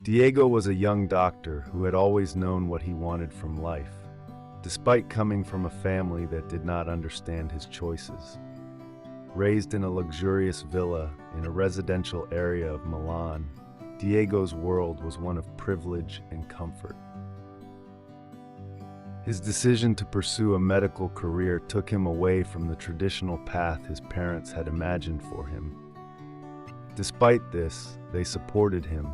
Diego was a young doctor who had always known what he wanted from life, despite coming from a family that did not understand his choices. Raised in a luxurious villa in a residential area of Milan, Diego's world was one of privilege and comfort. His decision to pursue a medical career took him away from the traditional path his parents had imagined for him. Despite this, they supported him,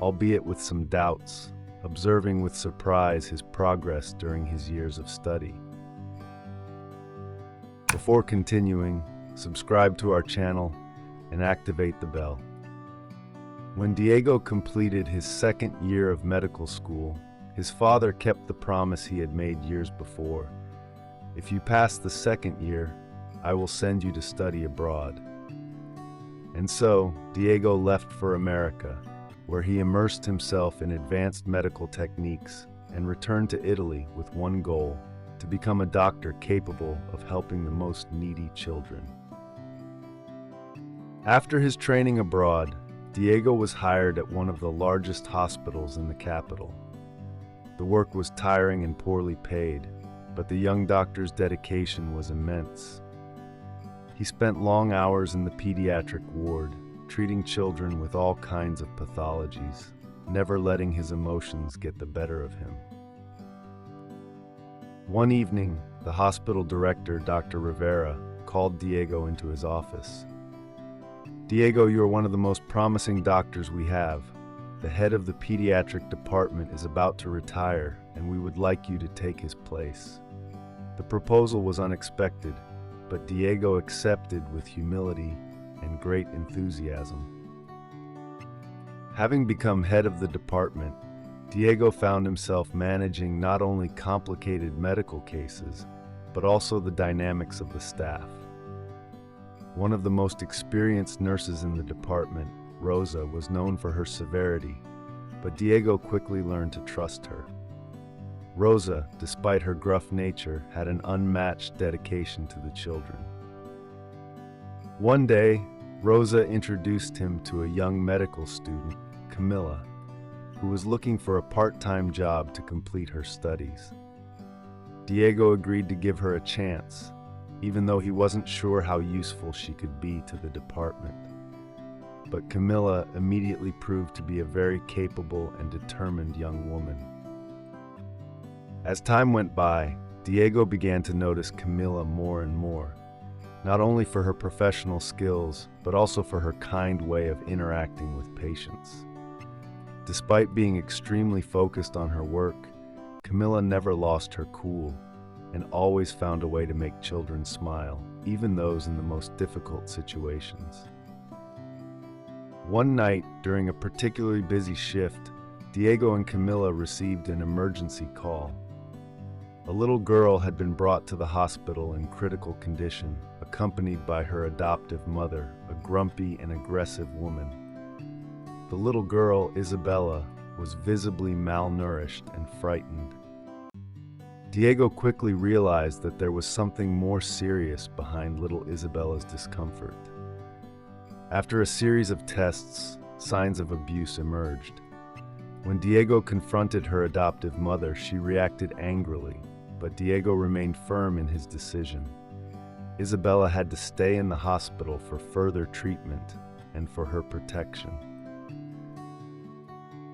albeit with some doubts, observing with surprise his progress during his years of study. Before continuing, subscribe to our channel and activate the bell. When Diego completed his second year of medical school, his father kept the promise he had made years before. "If you pass the second year, I will send you to study abroad." And so, Diego left for America, where he immersed himself in advanced medical techniques and returned to Italy with one goal: to become a doctor capable of helping the most needy children. After his training abroad, Diego was hired at one of the largest hospitals in the capital. The work was tiring and poorly paid, but the young doctor's dedication was immense. He spent long hours in the pediatric ward, treating children with all kinds of pathologies, never letting his emotions get the better of him. One evening, the hospital director, Dr. Rivera, called Diego into his office. "Diego, you are one of the most promising doctors we have. The head of the pediatric department is about to retire, and we would like you to take his place." The proposal was unexpected, but Diego accepted with humility and great enthusiasm. Having become head of the department, Diego found himself managing not only complicated medical cases, but also the dynamics of the staff. One of the most experienced nurses in the department, Rosa, was known for her severity, but Diego quickly learned to trust her. Rosa, despite her gruff nature, had an unmatched dedication to the children. One day, Rosa introduced him to a young medical student, Camilla, who was looking for a part-time job to complete her studies. Diego agreed to give her a chance, even though he wasn't sure how useful she could be to the department. But Camilla immediately proved to be a very capable and determined young woman. As time went by, Diego began to notice Camilla more and more, not only for her professional skills, but also for her kind way of interacting with patients. Despite being extremely focused on her work, Camilla never lost her cool and always found a way to make children smile, even those in the most difficult situations. One night, during a particularly busy shift, Diego and Camilla received an emergency call. A little girl had been brought to the hospital in critical condition, accompanied by her adoptive mother, a grumpy and aggressive woman. The little girl, Isabella, was visibly malnourished and frightened. Diego quickly realized that there was something more serious behind little Isabella's discomfort. After a series of tests, signs of abuse emerged. When Diego confronted her adoptive mother, she reacted angrily, but Diego remained firm in his decision. Isabella had to stay in the hospital for further treatment and for her protection.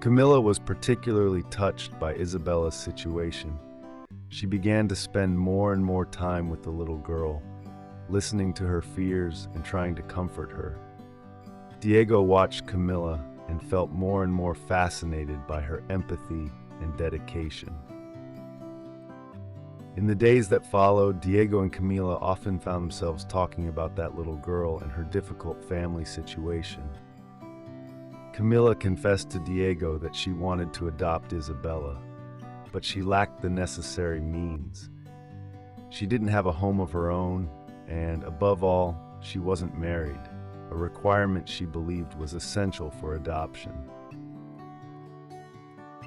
Camilla was particularly touched by Isabella's situation. She began to spend more and more time with the little girl, listening to her fears and trying to comfort her. Diego watched Camilla and felt more and more fascinated by her empathy and dedication. In the days that followed, Diego and Camilla often found themselves talking about that little girl and her difficult family situation. Camilla confessed to Diego that she wanted to adopt Isabella, but she lacked the necessary means. She didn't have a home of her own, and above all, she wasn't married, a requirement she believed was essential for adoption.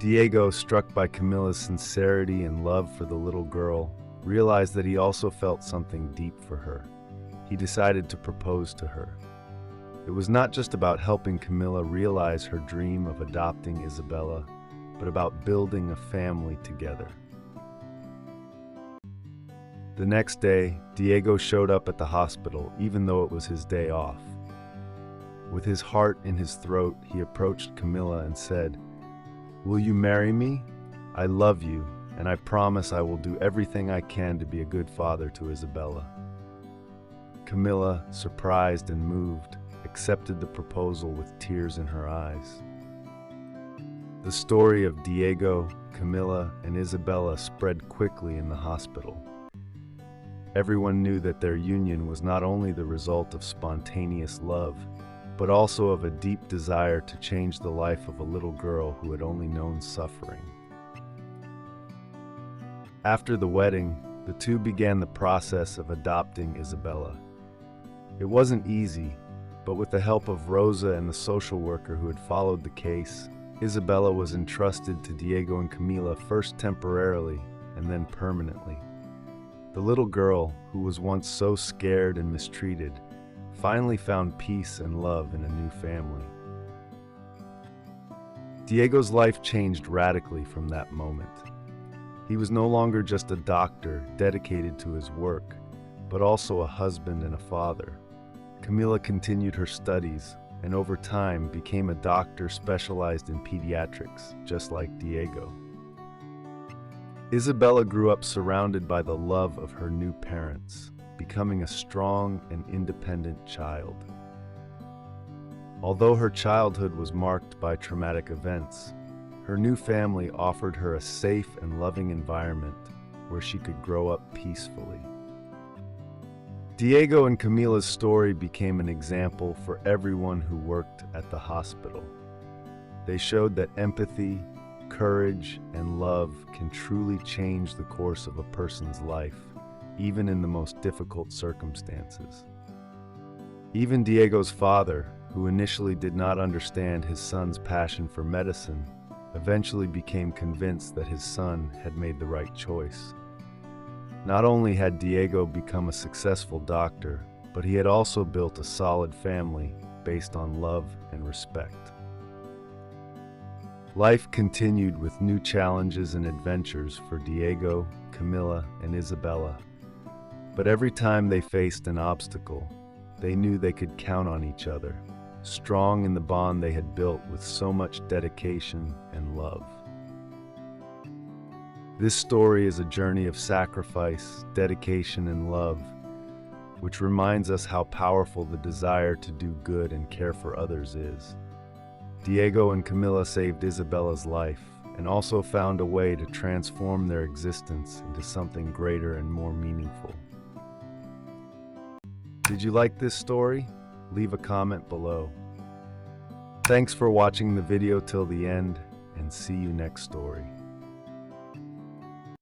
Diego, struck by Camilla's sincerity and love for the little girl, realized that he also felt something deep for her. He decided to propose to her. It was not just about helping Camilla realize her dream of adopting Isabella, but about building a family together. The next day, Diego showed up at the hospital, even though it was his day off. With his heart in his throat, he approached Camilla and said, "Will you marry me? I love you, and I promise I will do everything I can to be a good father to Isabella." Camilla, surprised and moved, accepted the proposal with tears in her eyes. The story of Diego, Camilla, and Isabella spread quickly in the hospital. Everyone knew that their union was not only the result of spontaneous love, but also of a deep desire to change the life of a little girl who had only known suffering. After the wedding, the two began the process of adopting Isabella. It wasn't easy, but with the help of Rosa and the social worker who had followed the case, Isabella was entrusted to Diego and Camila first temporarily and then permanently. The little girl, who was once so scared and mistreated, finally found peace and love in a new family. Diego's life changed radically from that moment. He was no longer just a doctor dedicated to his work, but also a husband and a father. Camila continued her studies and over time became a doctor specialized in pediatrics, just like Diego. Isabella grew up surrounded by the love of her new parents, becoming a strong and independent child. Although her childhood was marked by traumatic events, her new family offered her a safe and loving environment where she could grow up peacefully. Diego and Camila's story became an example for everyone who worked at the hospital. They showed that empathy, courage, and love can truly change the course of a person's life, even in the most difficult circumstances. Even Diego's father, who initially did not understand his son's passion for medicine, eventually became convinced that his son had made the right choice. Not only had Diego become a successful doctor, but he had also built a solid family based on love and respect. Life continued with new challenges and adventures for Diego, Camila, and Isabella. But every time they faced an obstacle, they knew they could count on each other, strong in the bond they had built with so much dedication and love. This story is a journey of sacrifice, dedication, and love, which reminds us how powerful the desire to do good and care for others is. Diego and Camila saved Isabella's life and also found a way to transform their existence into something greater and more meaningful. Did you like this story? Leave a comment below. Thanks for watching the video till the end, and see you next story.